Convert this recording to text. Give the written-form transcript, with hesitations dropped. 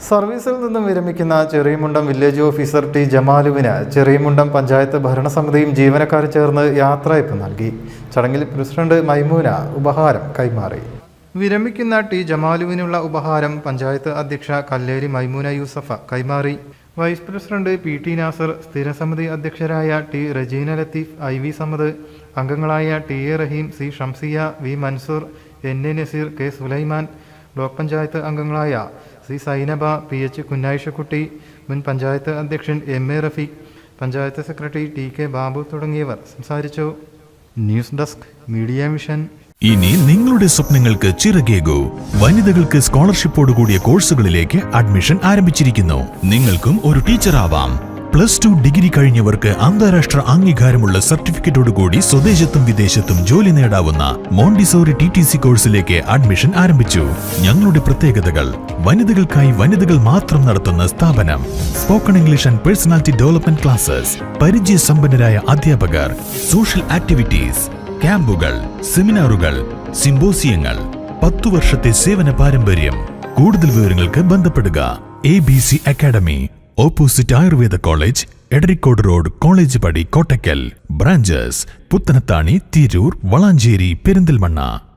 സർവീസിൽ നിന്നും വിരമിക്കുന്ന ചെറിയമുണ്ടം വില്ലേജ് ഓഫീസർ ടി ജമാലുവിന് ചെറിയമുണ്ടം പഞ്ചായത്ത് ഭരണസമിതിയും ജീവനക്കാരും ചേർന്ന് യാത്രയയപ്പ് നൽകി. ചടങ്ങിൽ പ്രസിഡന്റ് മൈമൂന ഉപഹാരം കൈമാറി. വിരമിക്കുന്ന ടി ജമാലുവിനുള്ള ഉപഹാരം പഞ്ചായത്ത് അധ്യക്ഷ കല്ലേരി മൈമൂന യൂസഫ കൈമാറി. Vice president P T Nasar, സ്ഥിരസമിതി അധ്യക്ഷരായ ടി റജീന ലത്തീഫ്, IV സമദ്, അംഗങ്ങളായ T A Raheem, C Shamsiya, V Mansoor, NA Naseer, K Sulaiman, block panchayat അംഗങ്ങളായ സി സൈനബ, PH കുഞ്ഞായിഷക്കുട്ടി, മുൻ പഞ്ചായത്ത് അധ്യക്ഷൻ MA Rafeeq, panchayat secretary TK Babu തുടങ്ങിയവർ സംസാരിച്ചു. News desk media vision. ഇനി നിങ്ങളുടെ സ്വപ്നങ്ങൾക്ക് ചിറകേകൂ. വനിതകൾക്ക് സ്കോളർഷിപ്പോടുകൂടിയ കോഴ്സുകളിലേക്ക് അഡ്മിഷൻ ആരംഭിച്ചിരിക്കുന്നു. നിങ്ങൾക്കും ഒരു ടീച്ചറാവാം. +2 ഡിഗ്രി കഴിഞ്ഞവർക്ക് അന്താരാഷ്ട്ര അംഗീകാരമുള്ള സർട്ടിഫിക്കറ്റോടുകൂടി സ്വദേശത്തും വിദേശത്തും ജോലി നേടാവുന്ന മോണ്ടിസോറി TTC കോഴ്സിലേക്ക് അഡ്മിഷൻ ആരംഭിച്ചു. ഞങ്ങളുടെ പ്രത്യേകതകൾ: വനിതകൾക്കായി വനിതകൾ മാത്രം നടത്തുന്ന സ്ഥാപനം, spoken English and personality development classes, പരിചയസമ്പന്നരായ അധ്യാപകർ, സോഷ്യൽ ആക്ടിവിറ്റീസ്, ക്യാമ്പുകൾ, സെമിനാറുകൾ, സിംബോസിയങ്ങൾ, 10 വർഷത്തെ സേവന പാരമ്പര്യം. കൂടുതൽ വിവരങ്ങൾക്ക് ബന്ധപ്പെടുക. ABC academy, opposite Ayurveda college, Edarikode road, college പടി, കോട്ടക്കൽ. ബ്രാഞ്ചസ് പുത്തനത്താണി, തിരൂർ, വളാഞ്ചേരി, പെരിന്തൽമണ്ണ.